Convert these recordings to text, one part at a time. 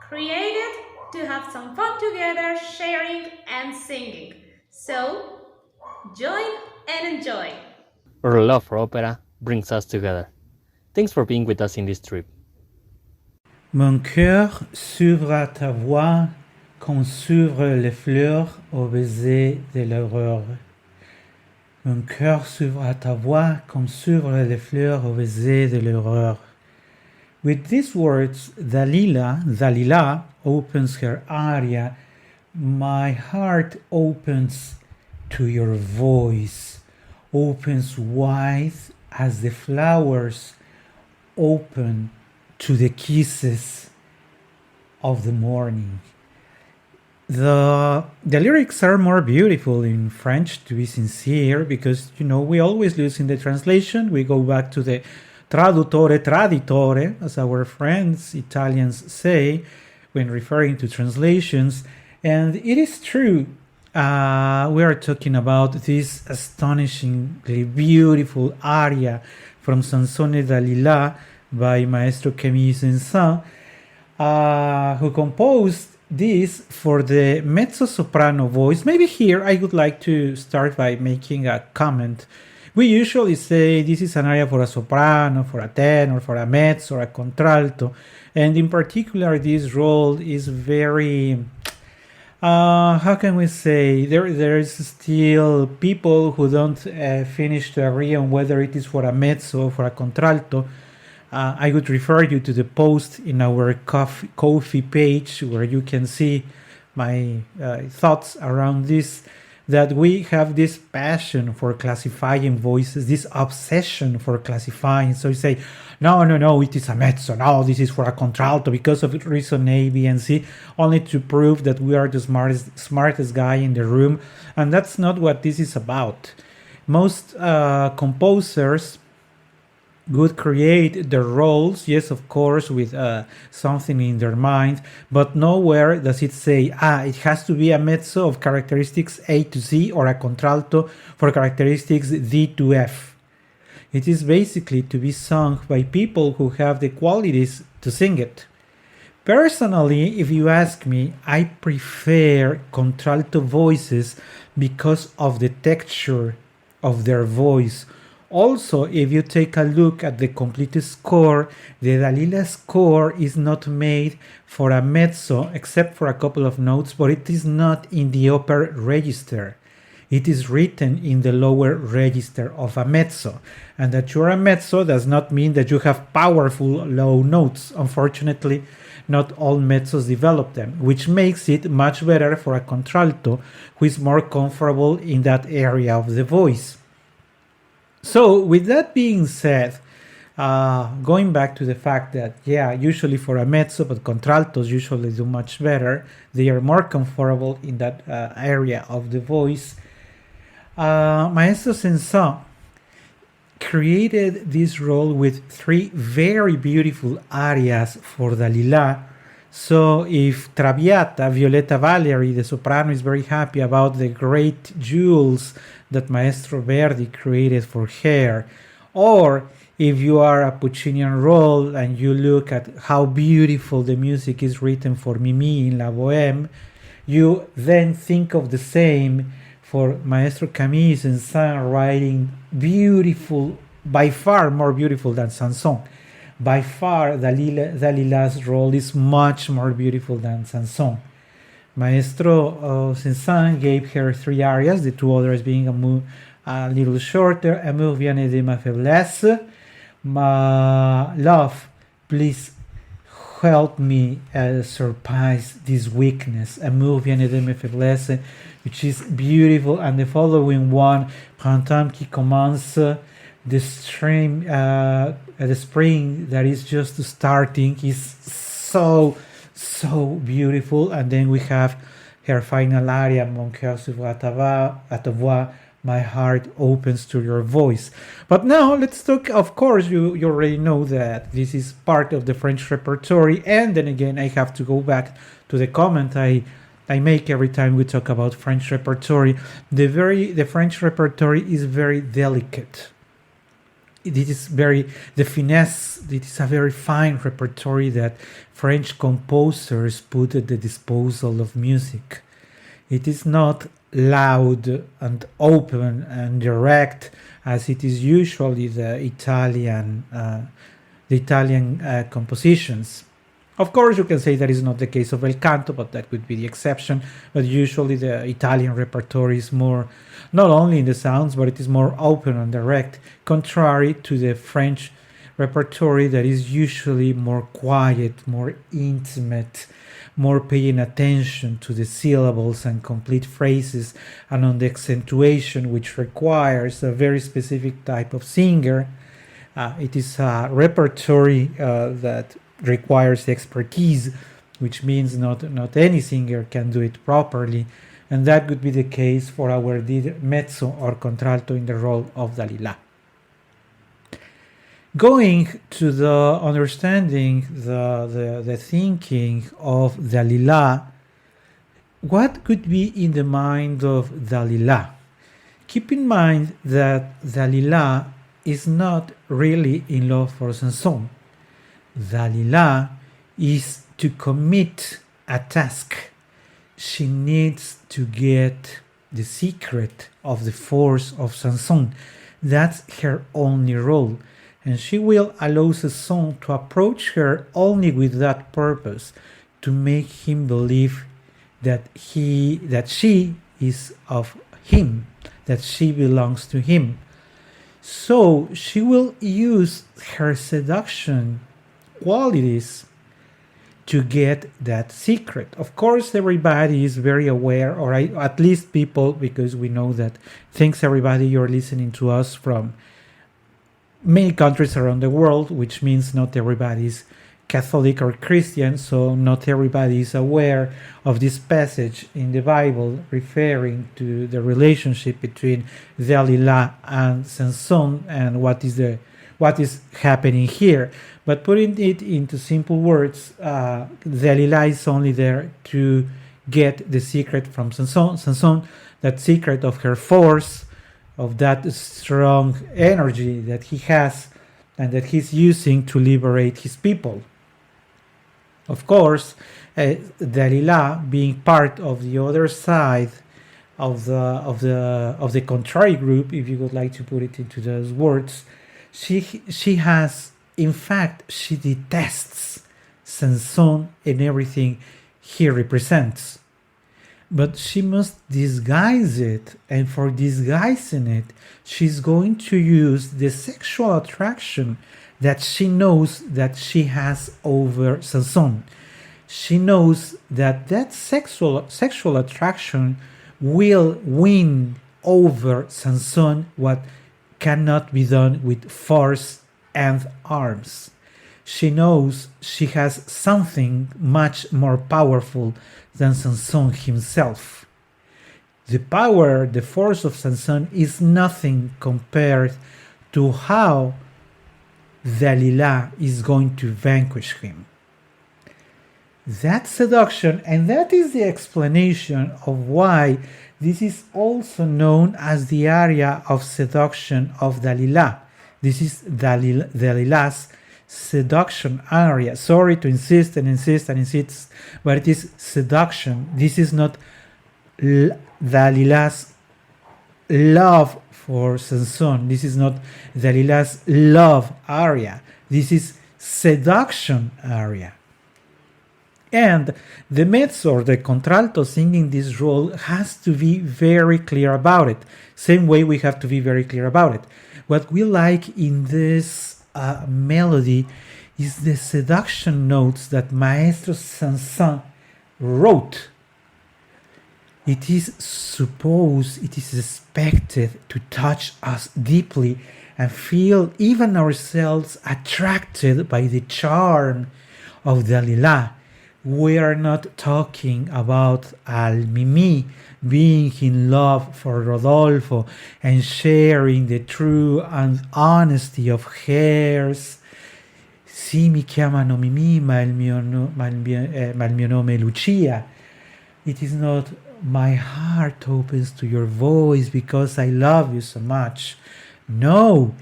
created to have some fun together, sharing and singing. So, join and enjoy. Our love for opera brings us together. Thanks for being with us in this trip. Mon cœur s'ouvre à ta voix comme s'ouvrent les fleurs au baiser de l'aurore. Mon cœur s'ouvre à ta voix comme s'ouvrent les fleurs au baiser de l'aurore. With these words, Dalila opens her aria. My heart opens to your voice, opens wide as the flowers open to the kisses of the morning. The lyrics are more beautiful in French, to be sincere, because we always lose in the translation. We go back to the traduttore traditore, as our friends Italians say when referring to translations. And it is true. We are talking about this astonishingly beautiful aria from Samson et Dalila by Maestro Camille Saint-Saens, who composed this for the mezzo-soprano voice. Maybe here I would like to start by making a comment. We usually say this is an aria for a soprano, for a tenor, for a mezzo, or a contralto, and in particular this role is very... how can we say, there's still people who don't finish to agree on whether it is for a mezzo or for a contralto. I would refer you to the post in our Ko-fi page where you can see my thoughts around this, that we have this passion for classifying voices, this obsession for classifying. So you say, no, it is a mezzo, no, this is for a contralto because of reason A, B, and C, only to prove that we are the smartest guy in the room. And that's not what this is about. Most composers would create the roles, yes, of course, with something in their mind, but nowhere does it say, it has to be a mezzo of characteristics A to Z or a contralto for characteristics D to F. It is basically to be sung by people who have the qualities to sing it. Personally, if you ask me, I prefer contralto voices because of the texture of their voice. Also, if you take a look at the complete score, the Dalila score is not made for a mezzo except for a couple of notes, but it is not in the upper register. It is written in the lower register of a mezzo. And that you're a mezzo does not mean that you have powerful low notes. Unfortunately, not all mezzos develop them, which makes it much better for a contralto who is more comfortable in that area of the voice. So, with that being said, going back to the fact that, usually for a mezzo, but contraltos usually do much better. They are more comfortable in that area of the voice. Maestro Saint-Saens created this role with 3 very beautiful arias for Dalila. So if Traviata, Violetta Valery, the soprano, is very happy about the great jewels that Maestro Verdi created for her, or if you are a Puccinian role and you look at how beautiful the music is written for Mimi in La Bohème, you then think of the same for Maestro Camille Saint-Saens writing beautiful, by far more beautiful than Samson. By far, Dalila's role is much more beautiful than Samson. Maestro Saint-Saens gave her 3 arias, the 2 others being a little shorter. Amour vient de ma faiblesse. My love, please help me surpass this weakness. Amour vient de ma faiblesse, which is beautiful. And the following one, Printemps qui commence, the spring that is just starting, is so beautiful. And then we have her final aria, Mon cœur s'ouvre à ta voix, my heart opens to your voice. But now let's talk, of course, you already know that this is part of the French repertoire, and then again I have to go back to the comment I make every time we talk about French repertoire. The French repertoire is very delicate. the finesse. It is a very fine repertoire that French composers put at the disposal of music. It is not loud and open and direct as it is usually the Italian compositions. Of course, you can say that is not the case of bel canto, but that would be the exception. But usually the Italian repertoire is more, not only in the sounds, but it is more open and direct, contrary to the French repertoire that is usually more quiet, more intimate, more paying attention to the syllables and complete phrases and on the accentuation, which requires a very specific type of singer. It is a repertoire that requires expertise, which means not any singer can do it properly, and that would be the case for our mezzo or contralto in the role of Dalila. Going to the understanding, the thinking of Dalila, what could be in the mind of Dalila? Keep in mind that Dalila is not really in love for Samson. Dalila is to commit a task. She needs to get the secret of the force of Samson. That's her only role. And she will allow Samson to approach her only with that purpose, to make him believe that she is of him, that she belongs to him. So she will use her seduction qualities to get that secret. Of course, everybody is very aware, or at least people, because we know that, thanks everybody, you're listening to us from many countries around the world, which means not everybody is Catholic or Christian, so not everybody is aware of this passage in the Bible referring to the relationship between Dalila and Samson and what is happening here. But putting it into simple words, Dalila is only there to get the secret from Samson, that secret of her force, of that strong energy that he has and that he's using to liberate his people. Of course, Dalila, being part of the other side of the contrary group, if you would like to put it into those words, she has, in fact, she detests Samson and everything he represents. But she must disguise it, and for disguising it, she's going to use the sexual attraction that she knows that she has over Samson. She knows that sexual attraction will win over Samson what cannot be done with force and arms. She knows she has something much more powerful than Samson himself. The power, the force of Samson is nothing compared to how Dalila is going to vanquish him. That seduction, and that is the explanation of why this is also known as the aria of seduction of Dalila. This is Dalila's seduction aria. Sorry to insist, but it is seduction. This is not Dalila's love for Samson. This is not Dalila's love aria. This is seduction aria. And the mezzo or the contralto singing this role has to be very clear about it. Same way we have to be very clear about it. What we like in this melody is the seduction notes that Maestro Saint-Saens wrote. It is expected to touch us deeply and feel even ourselves attracted by the charm of Dalila. We are not talking about Al-Mimi being in love for Rodolfo and sharing the true and honesty of hers. Sì, mi chiamano Mimi, ma il mio nome è Lucia. It is not my heart opens to your voice because I love you so much. No,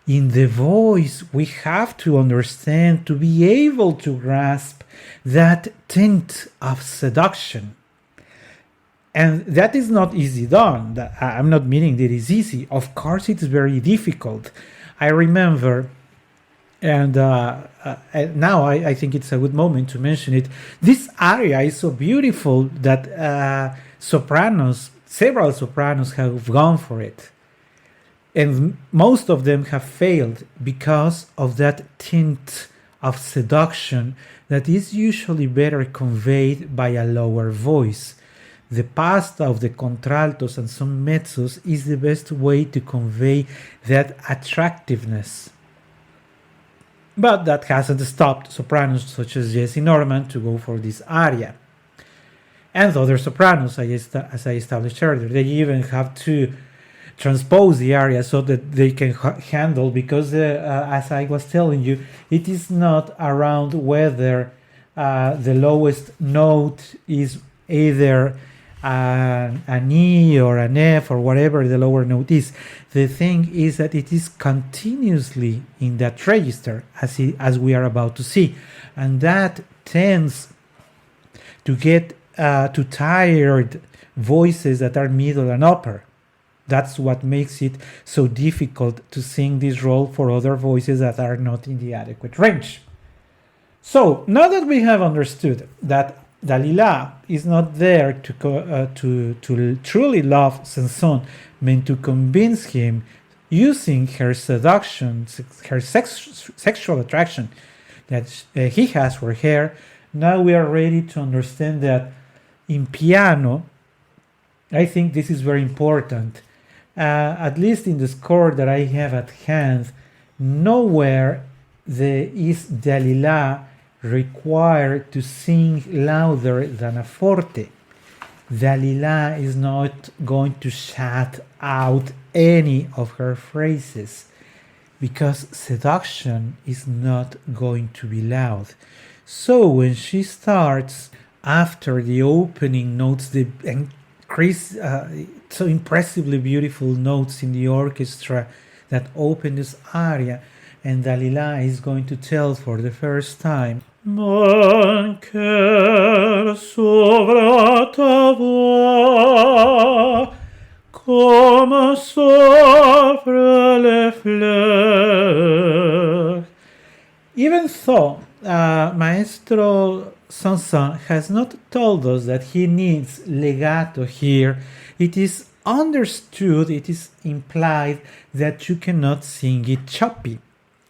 in the voice, we have to understand to be able to grasp that tint of seduction. And that is not easy done. I'm not meaning that it's easy. Of course, it's very difficult. I remember, and now I think it's a good moment to mention it. This aria is so beautiful that several sopranos have gone for it. And most of them have failed because of that tint of seduction that is usually better conveyed by a lower voice. The pasta of the contraltos and some mezzos is the best way to convey that attractiveness. But that hasn't stopped sopranos such as Jessie Norman to go for this aria. And other sopranos, as I established earlier, they even have to transpose the aria so that they can handle, because as I was telling you, it is not around whether the lowest note is either an E or an F or whatever the lower note is. The thing is that it is continuously in that register, as we are about to see, and that tends to get to tired voices that are middle and upper. That's what makes it so difficult to sing this role for other voices that are not in the adequate range. So now that we have understood that Dalila is not there to truly love Samson, meant to convince him using her seduction, her sexual attraction that he has for her, now we are ready to understand that in piano, I think this is very important. At least in the score that I have at hand, nowhere is Dalila required to sing louder than a forte. Dalila is not going to shut out any of her phrases because seduction is not going to be loud. So when she starts after the opening notes, the increase so impressively beautiful notes in the orchestra that open this aria, and Dalila is going to tell for the first time, Mon cœur s'ouvre ta voix, comme s'ouvrent les fleurs. Even though Maestro Saint-Saens has not told us that he needs legato here, it is understood, it is implied that you cannot sing it choppy.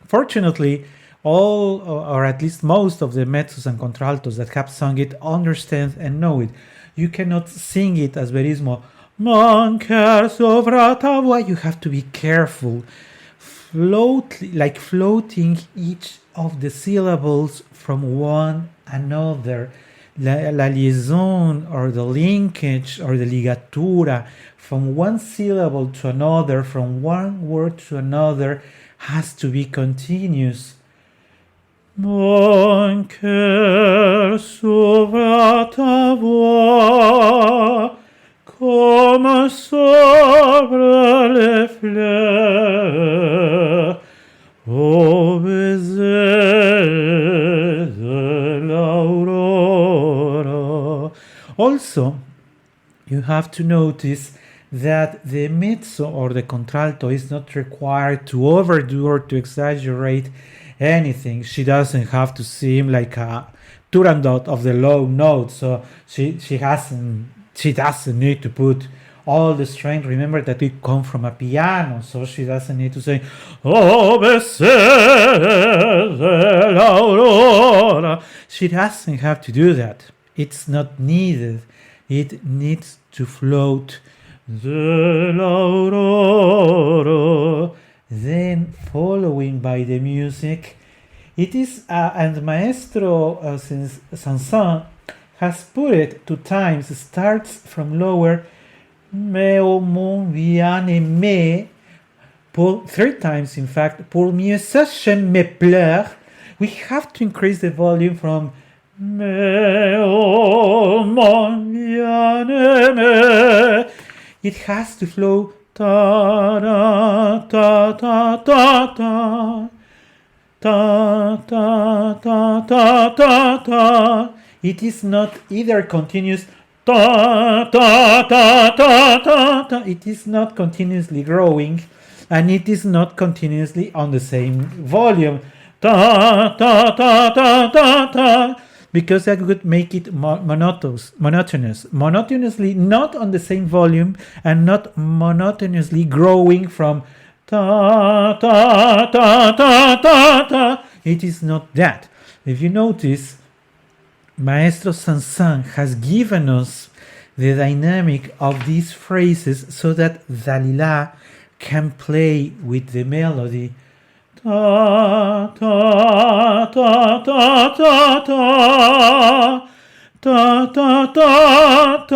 Fortunately, all, or at least most of the mezzos and contraltos that have sung it understand and know it. You cannot sing it as verismo, Mon cœur s'ouvre ta voix. You have to be careful, floating each of the syllables from one another. La liaison or the linkage or the ligatura from one syllable to another, from one word to another, has to be continuous. Mon cœur s'ouvre ta voix, comme s'ouvrent les fleurs, au baiser de l'aurora. Also, you have to notice that the mezzo or the contralto is not required to overdo or to exaggerate anything. She doesn't have to seem like a turandot of the low note, so she doesn't need to put all the strength. Remember that we come from a piano, so she doesn't need to say oh baiser de l'aurora. She doesn't have to do that. It's not needed. It needs to float de l'aurora, then following by the music. It is, and Maestro Saint-Saens has put it 2 times, starts from lower, meo, mon, viane, me, 3 times in fact, pour mieux ça, je me pleure. We have to increase the volume from meo, mon, viane, me. It has to flow ta da ta ta ta ta ta ta ta ta ta ta. It is not either continuous ta ta ta ta ta ta. It is not continuously growing, and it is not continuously on the same volume ta ta ta ta ta ta. Because that would make it monotonously not on the same volume and not monotonously growing from ta ta ta ta ta ta. It is not that. If you notice, Maestro Saint-Saens has given us the dynamic of these phrases so that Dalila can play with the melody. Ta ta ta ta ta ta ta ta ta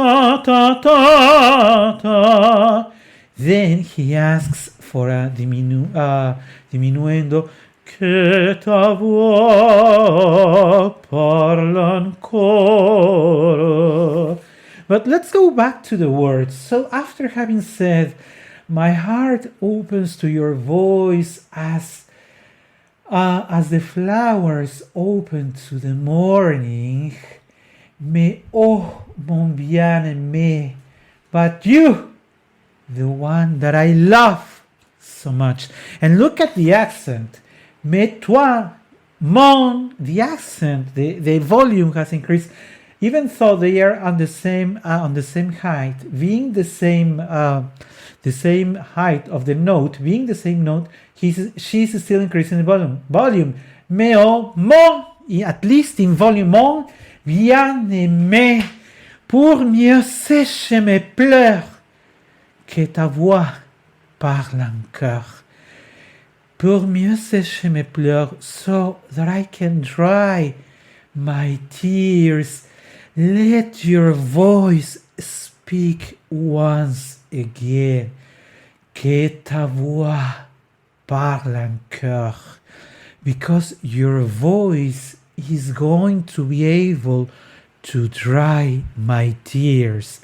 ta ta ta. Then he asks for a diminuendo. Que ta voix parle encore. But let's go back to the words. So after having said, my heart opens to your voice as the flowers open to the morning, mais oh mon bien-aimé, but you, the one that I love so much. And look at the accent. Mais toi, mon, the accent, the volume has increased, even though they are on the same height, being the same height of the note, being the same note, she's still increasing the volume. Mais oh, mon, at least in volume, mon, bien-aimé, pour mieux sécher mes pleurs, que ta voix parle en cœur. Pour mieux sécher mes pleurs, so that I can dry my tears. Let your voice speak once again. Que ta voix parle en cœur. Because your voice is going to be able to dry my tears.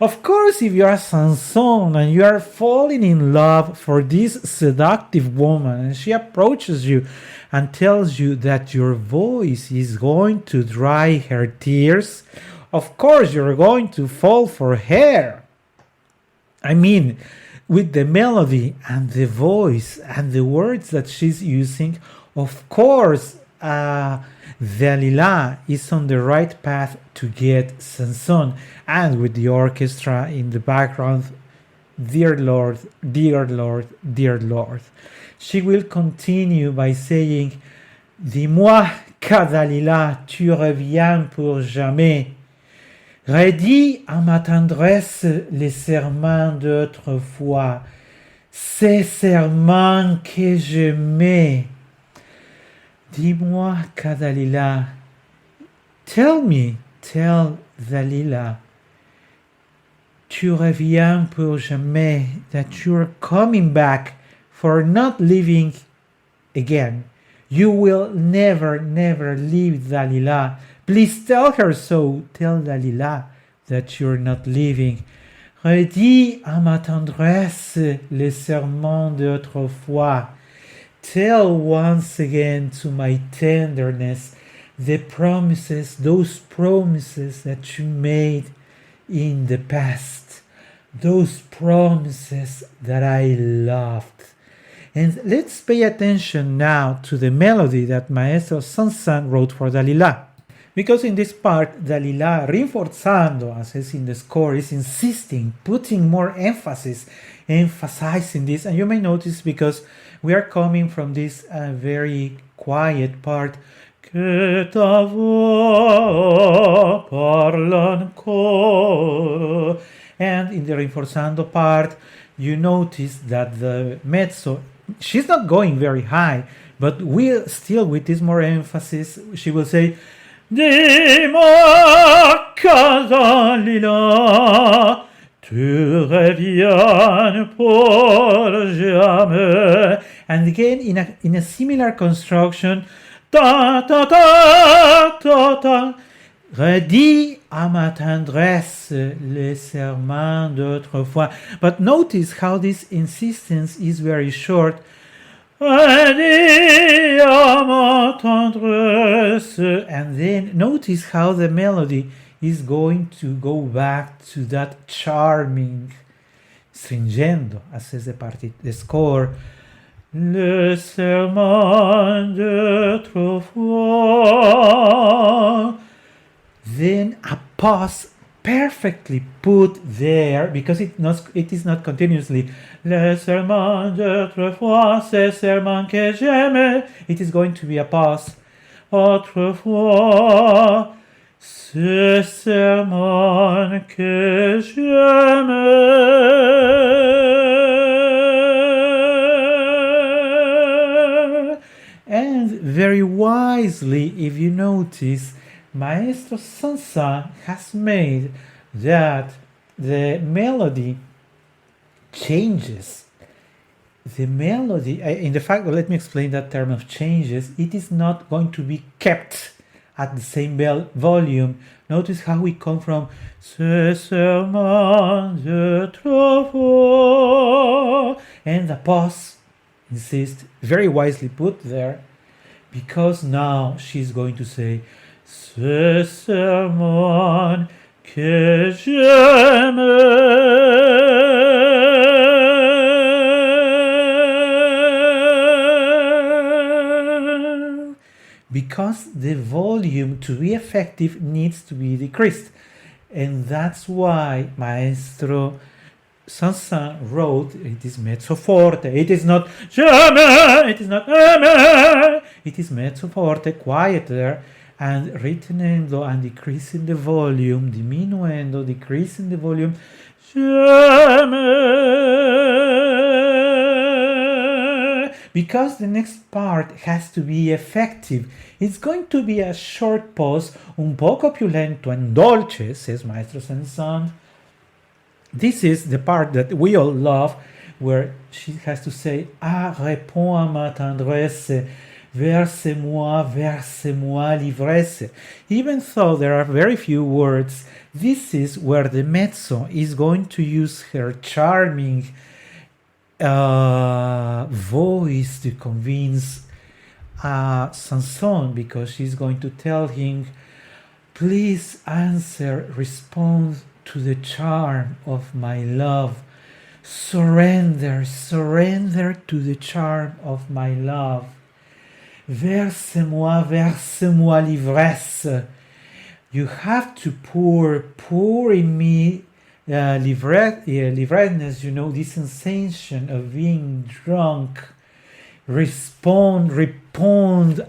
Of course, if you are Samson and you are falling in love for this seductive woman and she approaches you and tells you that your voice is going to dry her tears, of course you're going to fall for her. I mean, with the melody and the voice and the words that she's using, of course, Dalila is on the right path to get Samson, and with the orchestra in the background, dear Lord, dear Lord, dear Lord. She will continue by saying, dis-moi qu'à Dalila tu reviens pour jamais. Redis à ma tendresse les serments d'autrefois, ces serments que j'aimais. Dis-moi qu'à Dalila, tell Dalila, tu reviens pour jamais, that you're coming back for not leaving again. You will never leave Dalila. Please tell her so. Tell Dalila that you're not leaving. Redis à ma tendresse les serments d'autrefois. Tell once again to my tenderness the promises, those promises that you made in the past, those promises that I loved. And let's pay attention now to the melody that Maestro Saint-Saens wrote for Dalila. Because in this part, Dalila, rinforzando, as is in the score, is insisting, putting more emphasis, emphasizing this. And you may notice because we are coming from this very quiet part. Que ta voix parle encore. And in the rinforzando part, you notice that the mezzo, she's not going very high, but we'll still, with this more emphasis, she will say, dis-moi qu'à Dalila tu reviens pour jamais. And again, in a similar construction, ta ta ta ta ta. redis à ma tendresse les serments d'autrefois. But notice how this insistence is very short. Redis à ma tendresse. And then notice how the melody is going to go back to that charming stringendo, as says the score. Le serment d'autrefois. Then a pause perfectly put there, because it is not continuously. Le serment d'autrefois, ce serment que j'aime. It is going to be a pause. Autrefois, ce serment que j'aime. And very wisely, if you notice, Maestro Saint-Saens has made that the melody changes. The melody, in the fact, let me explain that term of changes. It is not going to be kept at the same volume. Notice how we come from ce serment d'autrefois, and the pause, insist, very wisely put there, because now she's going to say ce serment que j'aime. Because the volume, to be effective, needs to be decreased. And that's why Maestro Saint-Saens wrote, it is mezzo forte, it is not jamais, it is not jamais, it is mezzo forte, quieter, and ritenendo and decreasing the volume, diminuendo, decreasing the volume, jamais, because the next part has to be effective. It's going to be a short pause, un poco più lento and dolce, says Maestro Saint-Saens. This is the part that we all love, where she has to say, ah, réponds à ma tendresse, verse-moi l'ivresse. Even though there are very few words, this is where the mezzo is going to use her charming voice to convince Samson, because she's going to tell him, please answer, respond to the charm of my love. Surrender to the charm of my love. Verse-moi l'ivresse. You have to pour in me l'ivrescence, this sensation of being drunk. Respond,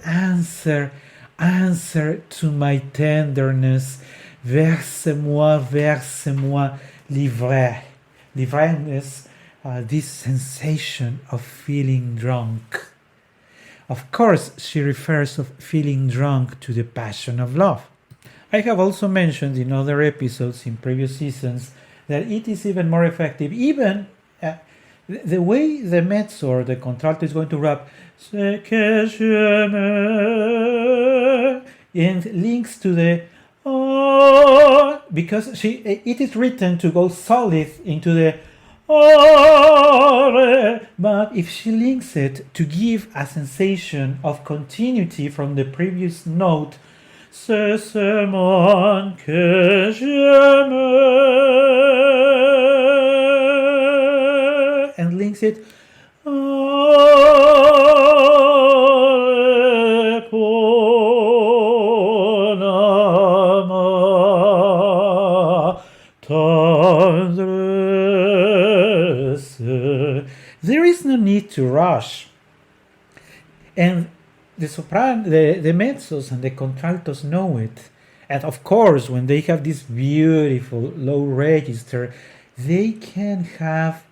answer to my tenderness. Verse-moi l'ivrescence, this sensation of feeling drunk. Of course, she refers of feeling drunk to the passion of love. I have also mentioned in other episodes in previous seasons that it is even more effective, even the way the mezzo or the contralto is going to rap, ce que j'aime, and links to the because it is written to go solid into the but if she links it to give a sensation of continuity from the previous note, ce serment que j'aime, and links it there is no need to rush. And the soprano, the mezzos and the contraltos know it. And of course, when they have this beautiful low register, they can have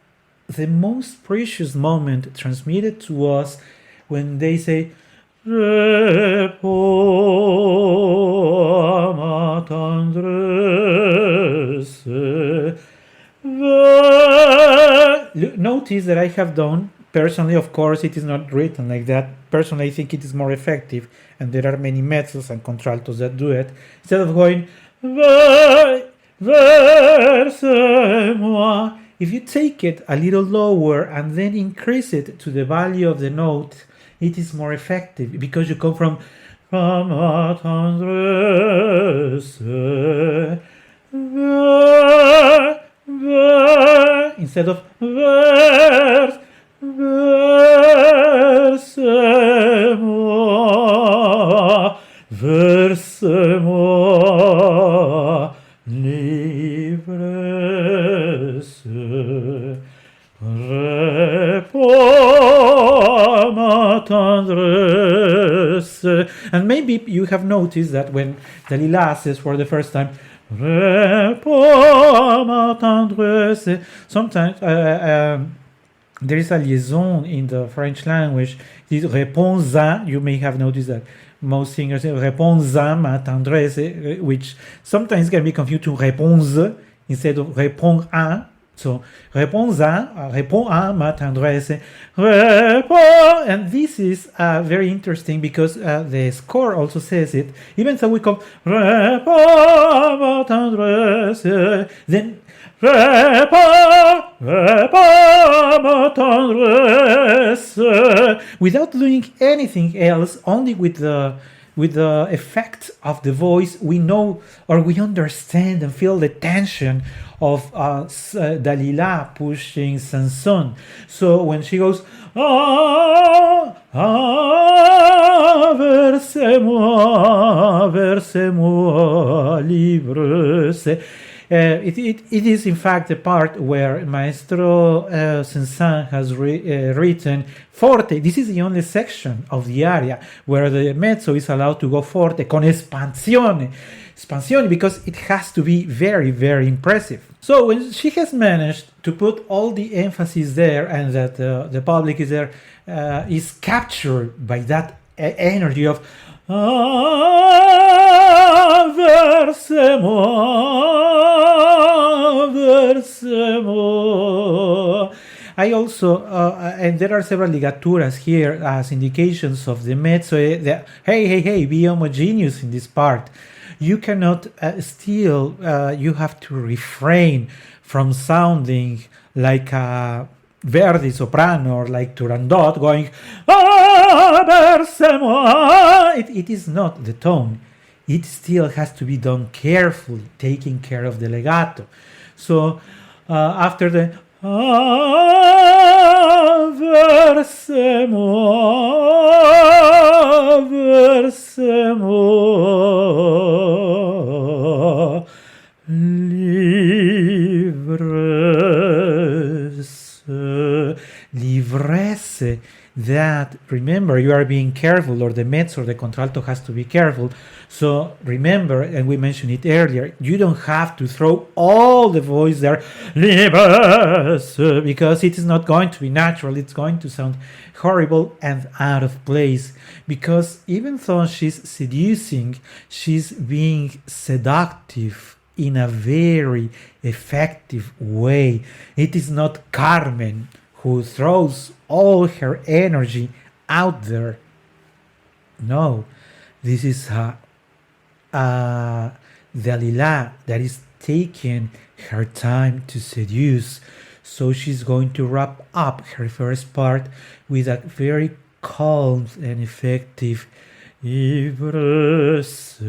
the most precious moment transmitted to us when they say, Repos à ma tendresse. Notice that I have done Personally, of course, it is not written like that. Personally, I think it is more effective, and there are many mezzos and contraltos that do it. Instead of going vai verse moi, if you take it a little lower and then increase it to the value of the note, it is more effective because you come from ma tendresse, instead of verse moi, verse-moi l'ivresse, réponds ma tendresse. And maybe you have noticed that when Dalila says for the first time, réponds ma tendresse, sometimes there is a liaison in the French language. This réponds-en, you may have noticed that most singers say réponds-en ma tendresse, which sometimes can be confused to réponds instead of répond-en. So réponds-en, réponds-en ma tendresse, réponds, and this is very interesting because the score also says it. Even though we come réponds ma tendresse, then réponds, réponds ma tendresse, without doing anything else, only with the effect of the voice, we know or we understand and feel the tension of Dalila pushing Samson. So when she goes, versez-moi, versez-moi, livresse, it is in fact the part where Maestro Saint-Saens has written forte. This is the only section of the aria where the mezzo is allowed to go forte con espansione, because it has to be very, very impressive. So when she has managed to put all the emphasis there and that the public is there, is captured by that energy of versez-moi, versez-moi. I also, and there are several ligaturas here as indications of the mezzo. Hey, be homogeneous in this part. You cannot still, you have to refrain from sounding like a Verdi soprano or like Turandot going, versez-moi. It is not the tone. It still has to be done carefully, taking care of the legato. So after the versez-moi, versez-moi, livresse, that, remember, you are being careful, or the mezzo or the contralto has to be careful. So remember, and we mentioned it earlier, you don't have to throw all the voice there, livresse, because it is not going to be natural. It's going to sound horrible and out of place, because even though she's seducing, she's being seductive in a very effective way. It is not Carmen who throws all her energy out there. No, this is Dalila that is taking her time to seduce. So she's going to wrap up her first part with a very calm and effective ivresse.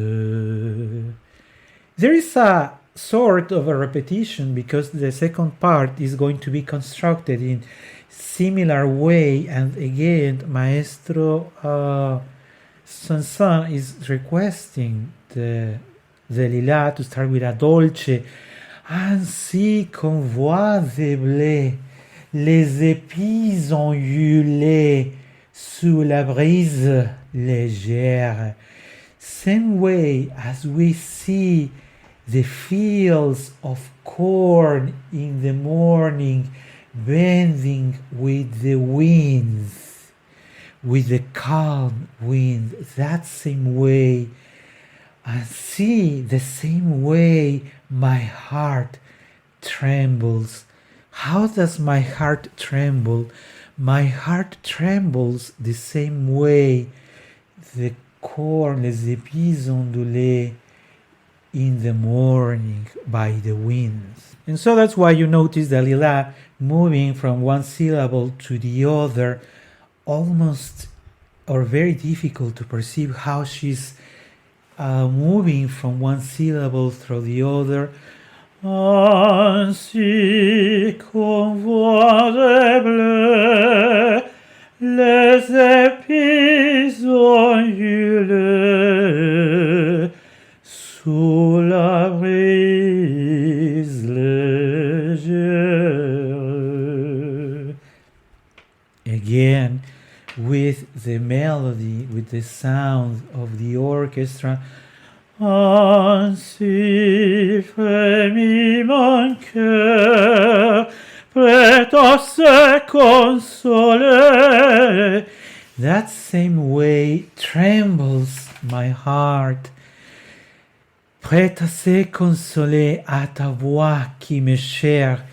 There is a sort of a repetition because the second part is going to be constructed in similar way, and again Maestro Saint-Saens is requesting the Dalila to start with a dolce, ainsi qu'on voit de blé les épis ondulés sous la brise légère, same way as we see the fields of corn in the morning bending with the winds, with the calm wind, that same way, and see the same way my heart trembles. How does my heart tremble? My heart trembles the same way the corn, les épis ondulés in the morning by the winds. And so that's why you notice Dalila moving from one syllable to the other, almost or very difficult to perceive how she's moving from one syllable through the other. Ainsi qu'on voit de bleu les épis ondulés sous la brise légère. Again, with the melody, with the sound of the orchestra. Ainsi frémit mon cœur, prêt à se consoler. That same way trembles my heart, prêt à se consoler à ta voix qui m'est chère,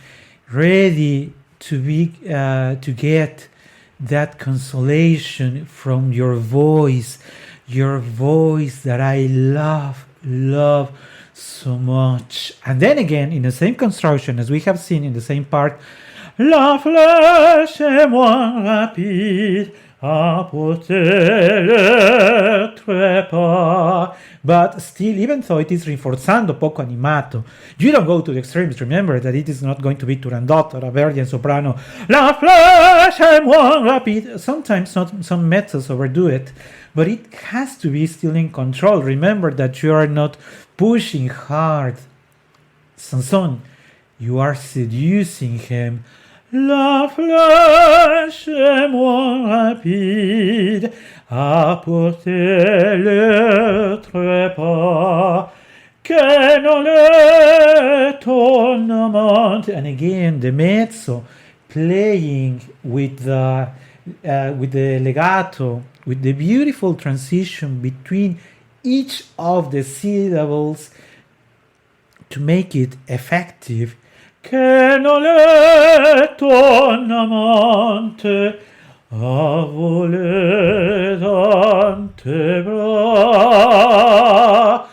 ready to get that consolation from your voice that I love so much. And then again, in the same construction as we have seen in the same part, la flèche est moins rapide à porter le trépas. But still, even though it is rinforzando poco animato, you don't go to the extremes. Remember that it is not going to be turandot or a Verdi and soprano. La flèche est moins rapide. Sometimes some mezzos overdo it, but it has to be still in control. Remember that you are not pushing hard. Samson, you are seducing him. La flèche est moins rapide à porter le trépas que non l'étonnement. And again, the mezzo playing with the legato, with the beautiful transition between each of the syllables to make it effective. Que non l'étonnement a volé dans tes bras,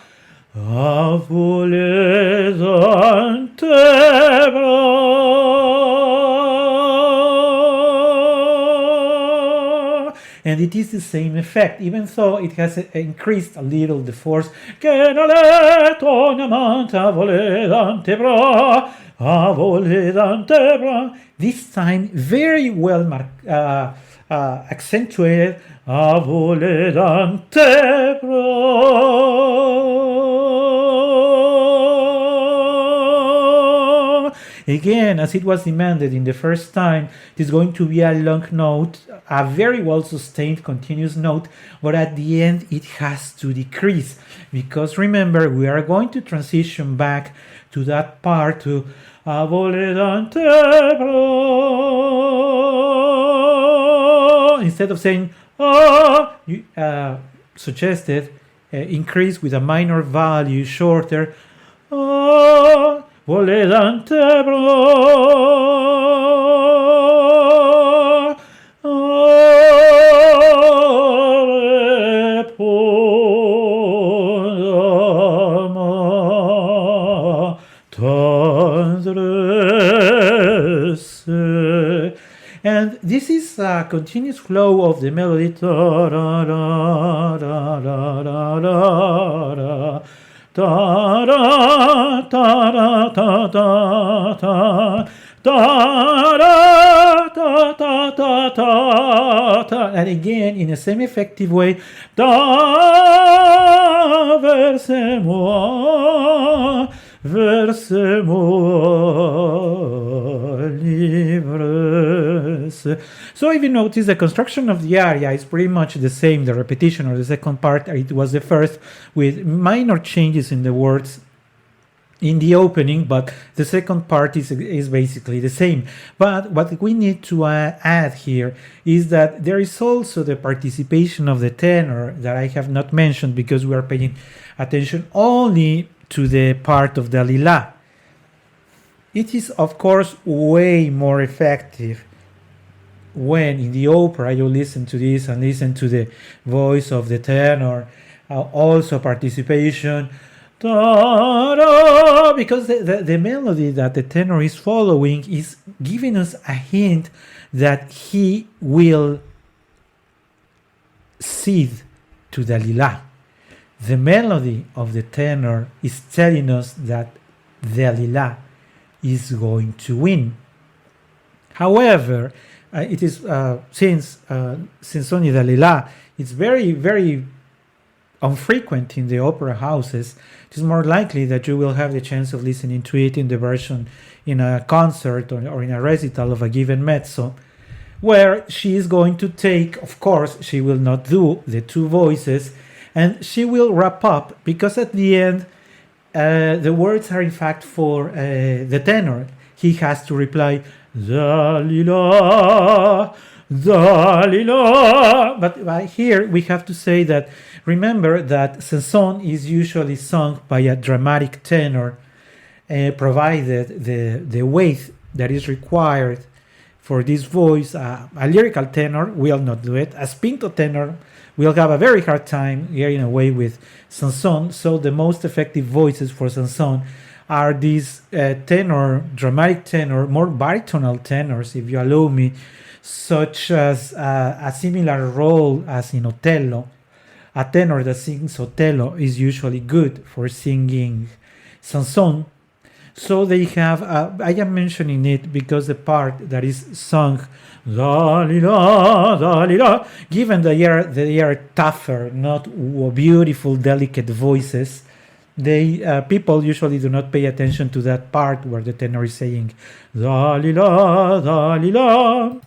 a volé dans tes bras. And it is the same effect, even though it has increased a little the force. Que non l'étonnement a volé dans tes bras. This time very well accentuated. Again, as it was demanded in the first time, it is going to be a long note, a very well sustained continuous note, but at the end it has to decrease, because remember, we are going to transition back to that part to instead of saying you suggested increase with a minor value shorter. And this is a continuous flow of the melody. And again, in a semi-effective way, versez-moi, l'ivresse. So if you notice, the construction of the aria is pretty much the same, the repetition of the second part, it was the first, with minor changes in the words in the opening, but the second part is basically the same. But what we need to add here is that there is also the participation of the tenor that I have not mentioned, because we are paying attention only to the part of Dalila. It is, of course, way more effective when in the opera you listen to this and listen to the voice of the tenor, also participation, because the melody that the tenor is following is giving us a hint that he will cede to Dalila. The melody of the tenor is telling us that Dalila is going to win. However, it is since only Dalila, it's very, very unfrequent in the opera houses. It is more likely that you will have the chance of listening to it in the version in a concert or in a recital of a given mezzo, where she is going to take, of course, she will not do the two voices, and she will wrap up, because at the end, the words are in fact for the tenor. He has to reply, Dalila, Dalila. But here we have to say that, remember that Samson is usually sung by a dramatic tenor, provided the weight that is required for this voice. A lyrical tenor will not do it. A spinto tenor will have a very hard time getting away with Samson. So the most effective voices for Samson are these tenor, dramatic tenor, more baritonal tenors, if you allow me, such as a similar role as in Otello. A tenor that sings Otello is usually good for singing Samson. So they have, I am mentioning it because the part that is sung, Dalila, Dalila, given they are tougher, not beautiful, delicate voices, people usually do not pay attention to that part where the tenor is saying, Dalila, Dalila.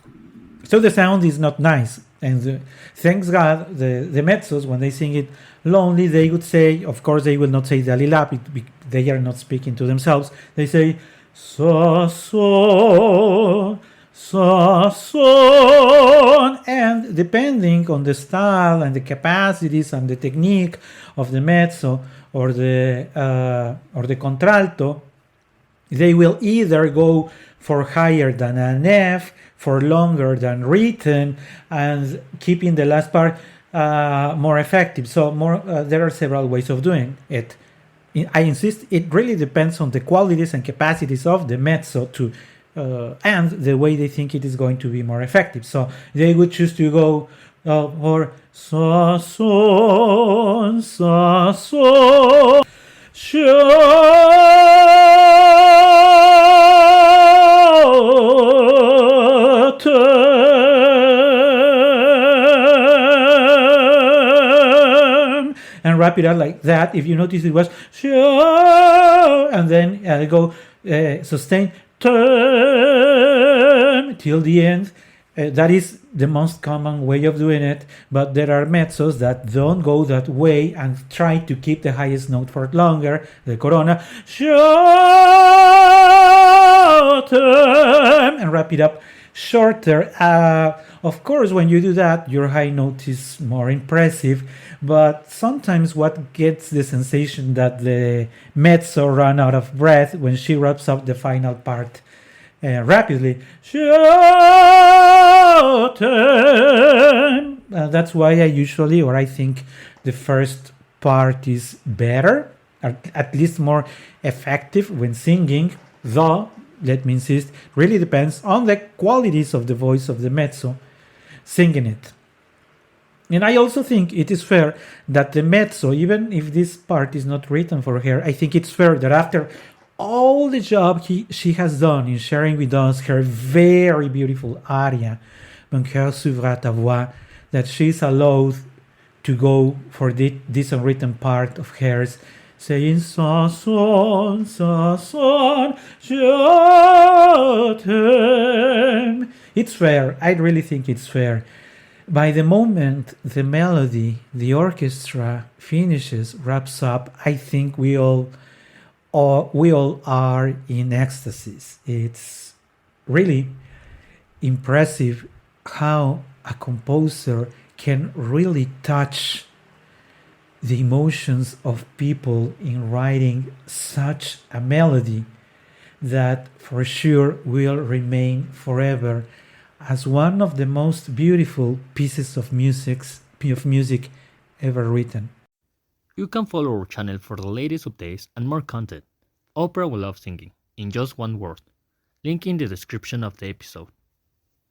So the sound is not nice. And thanks God, the mezzos, when they sing it lonely, they would say, of course, they will not say Dalila, they are not speaking to themselves. They say, Samson, Samson. And depending on the style and the capacities and the technique of the mezzo or the contralto, they will either go for higher than an F, for longer than written, and keeping the last part more effective. So there are several ways of doing it. I insist, it really depends on the qualities and capacities of the mezzo and the way they think it is going to be more effective. So they would choose to go for Samson, Samson, and wrap it up like that. If you notice, it was and then go sustain till the end. That is the most common way of doing it, but there are mezzos that don't go that way and try to keep the highest note for longer, the corona, and wrap it up shorter. Of course, when you do that, your high note is more impressive, but sometimes what gets the sensation that the mezzo run out of breath when she wraps up the final part rapidly. That's why I think the first part is better, at least more effective when singing, though, let me insist, really depends on the qualities of the voice of the mezzo singing it. And I also think it is fair that the mezzo, even if this part is not written for her, I think it's fair that after all the job she has done in sharing with us her very beautiful aria, Mon coeur s'ouvre à ta voix, that she's allowed to go for this unwritten part of hers, saying Samson, Samson, je t'aime. It's fair. I really think it's fair. By the moment the melody, the orchestra finishes, wraps up, I think we all are in ecstasies. It's really impressive how a composer can really touch the emotions of people in writing such a melody that for sure will remain forever as one of the most beautiful pieces of music ever written. You can follow our channel for the latest updates and more content. Opera We Love Singing, in just one word. Link in the description of the episode.